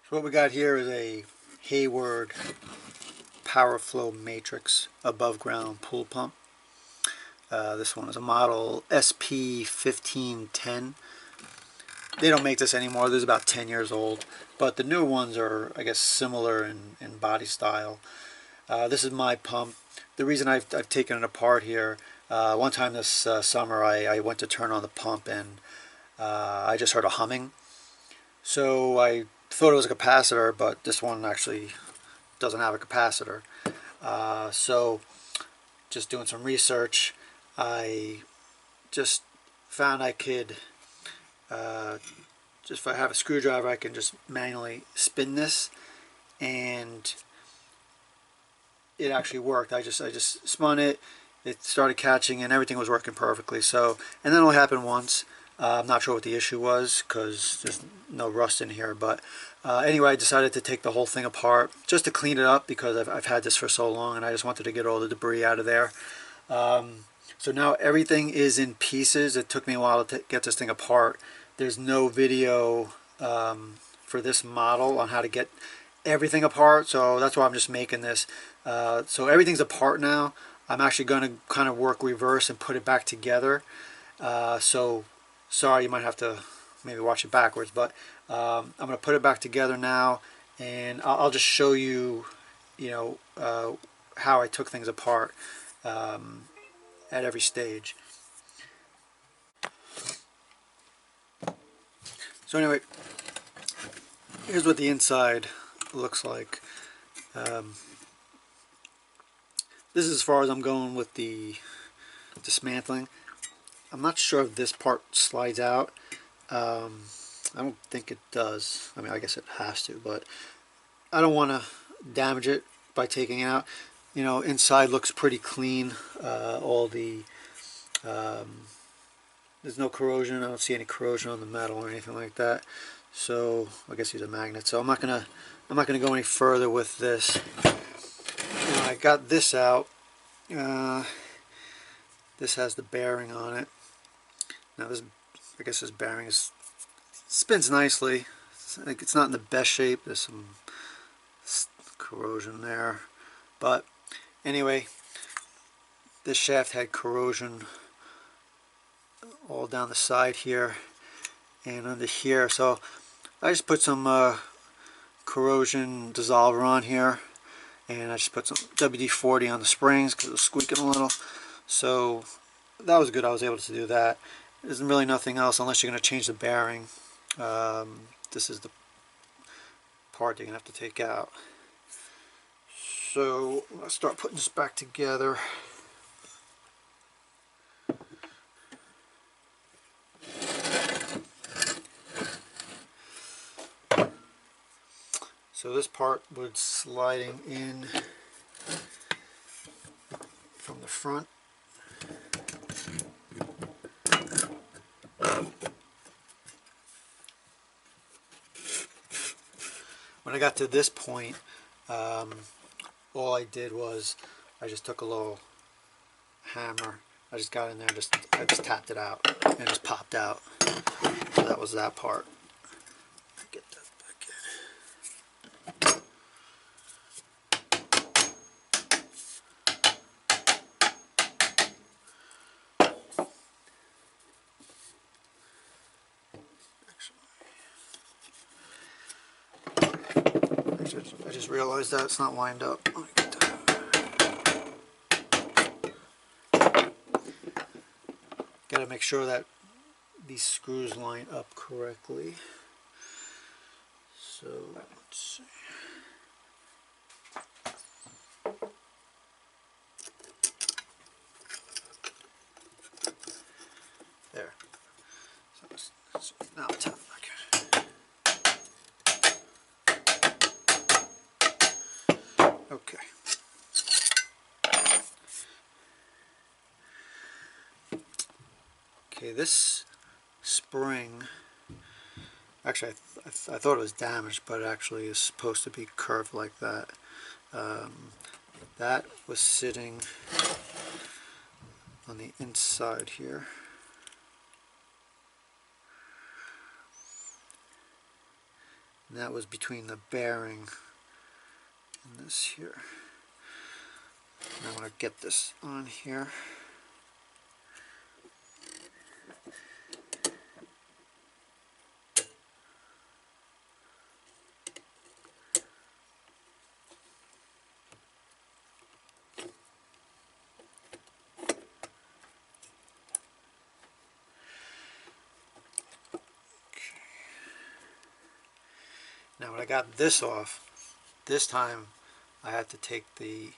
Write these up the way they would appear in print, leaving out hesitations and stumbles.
So what we got here is a Hayward Power-Flo Matrix above ground pool pump. This one is a model SP1510. They don't make this anymore. This is about 10 years old, but the newer ones are, I guess, similar in body style. This is my pump. The reason I've taken it apart here, one time this summer I went to turn on the pump and I just heard a humming. So I thought it was a capacitor, but this one actually doesn't have a capacitor. So just doing some research, I just found I could, just if I have a screwdriver, I can just manually spin this, and it actually worked. I just spun it, it started catching, and everything was working perfectly. So, and that only happened once. I'm not sure what the issue was because there's no rust in here, but anyway, I decided to take the whole thing apart just to clean it up because I've had this for so long and I just wanted to get all the debris out of there. So now everything is in pieces. It took me a while to get this thing apart. There's no video for this model on how to get everything apart, so that's why I'm just making this. So everything's apart now. I'm actually going to kind of work reverse and put it back together. So sorry, you might have to maybe watch it backwards, but I'm going to put it back together now, and I'll just show you, how I took things apart at every stage. So anyway, here's what the inside looks like. This is as far as I'm going with the dismantling. I'm not sure if this part slides out. I don't think it does. I mean, I guess it has to, but I don't want to damage it by taking it out. Inside looks pretty clean. All the there's no corrosion. I don't see any corrosion on the metal or anything like that. So I guess these are magnets. So I'm not gonna go any further with this. I got this out. This has the bearing on it. Now this, I guess this bearing spins nicely. It's not in the best shape. There's some corrosion there, but anyway, this shaft had corrosion all down the side here and under here. So I just put some corrosion dissolver on here, and I just put some WD-40 on the springs because it was squeaking a little. So that was good. I was able to do that. There's really nothing else unless you're going to change the bearing. This is the part you're going to have to take out. So let's start putting this back together. So this part was sliding in from the front. When I got to this point, all I did was I just took a little hammer. I just got in there and I just tapped it out and it just popped out. So that was that part. Get that back in. I just realized that it's not lined up. Let me get that. Got to make sure that these screws line up correctly. So let's see. There. So now tap it back in. Okay. Okay, this spring, actually I thought it was damaged, but it actually is supposed to be curved like that. That was sitting on the inside here. And that was between the bearing and this here. And I'm going to get this on here. Now when I got this off, this time I had to take the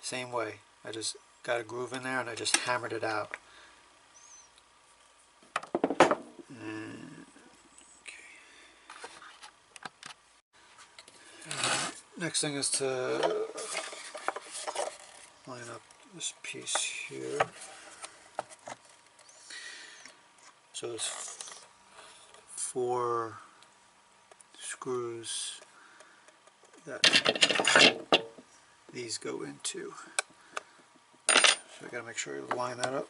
same way. I just got a groove in there and I just hammered it out. Next thing is to line up this piece here. So there's 4 screws that these go into. So I gotta make sure you line that up.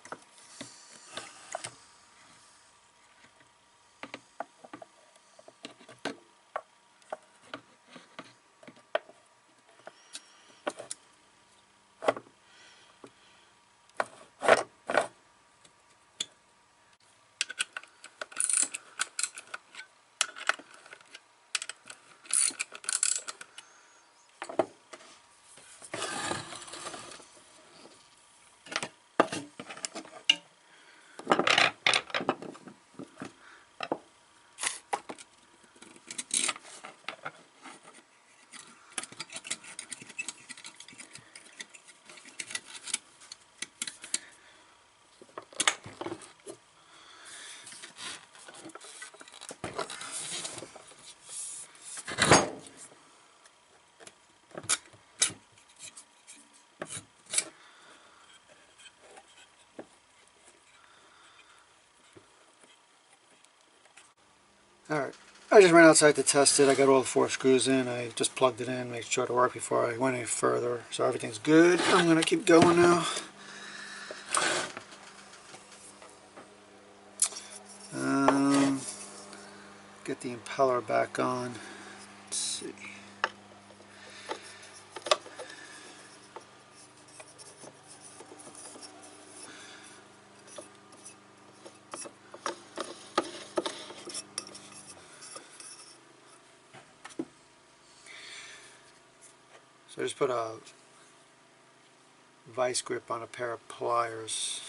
Alright, I just ran outside to test it. I got all the 4 screws in. I just plugged it in, made sure it worked before I went any further. So everything's good. I'm going to keep going now. Get the impeller back on. Let's see. So I just put a vice grip on a pair of pliers.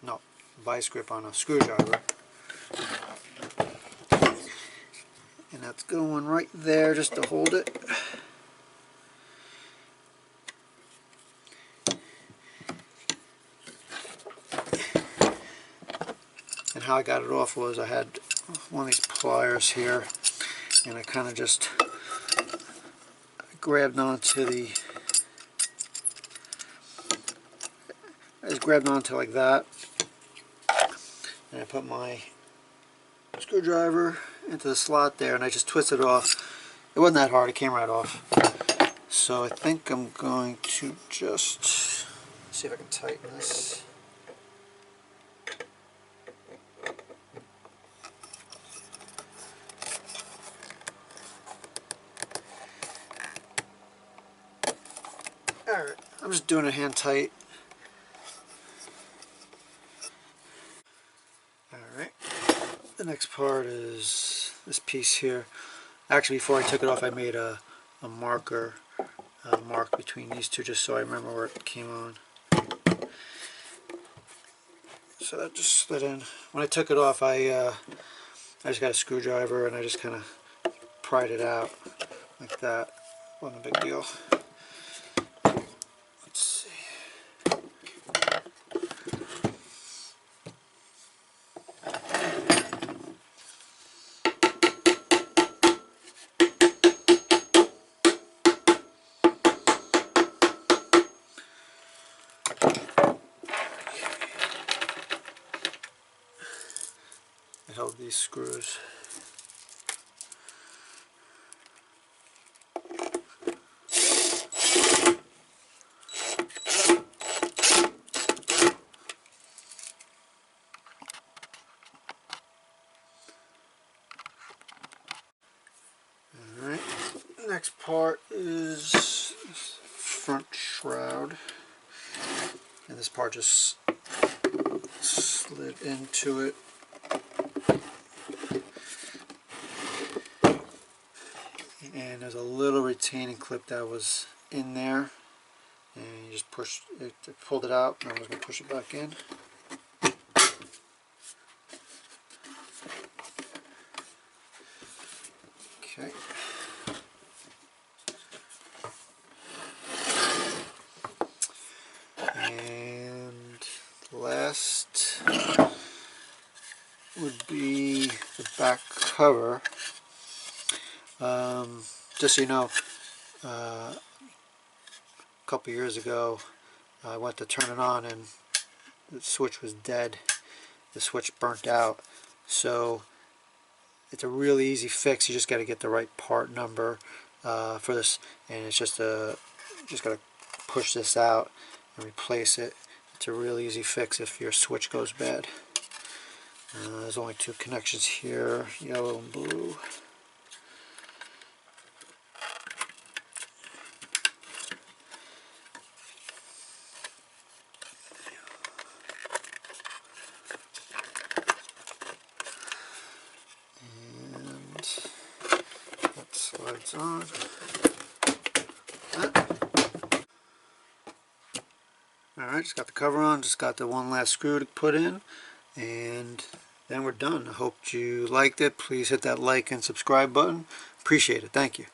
No, vice grip on a screwdriver. And that's going right there just to hold it. And how I got it off was I had one of these pliers here, and I kind of just grabbed onto the, I just grabbed onto like that, and I put my screwdriver into the slot there, and I just twisted it off. It wasn't that hard, it came right off. So I think I'm going to just see if I can tighten this. Alright, I'm just doing it hand tight. Alright, the next part is this piece here. Actually, before I took it off, I made a marker, mark between these two just so I remember where it came on. So that just slid in. When I took it off, I just got a screwdriver and I just kind of pried it out like that. Wasn't a big deal. Let's see. I held these screws. next part is front shroud, and this part just slid into it. And there's a little retaining clip that was in there, and you just push it, pulled it out, and I was going to push it back in. Okay. And last would be the back cover. Just so you know, a couple years ago I went to turn it on and the switch was dead. The switch burnt out. So it's a really easy fix. You just got to get the right part number for this, and it's just got to push this out and replace it. It's a really easy fix if your switch goes bad. There's only two connections here, yellow and blue. Slides on. Alright, just got the cover on, just got the one last screw to put in, and then we're done. I hope you liked it. Please hit that like and subscribe button. Appreciate it. Thank you.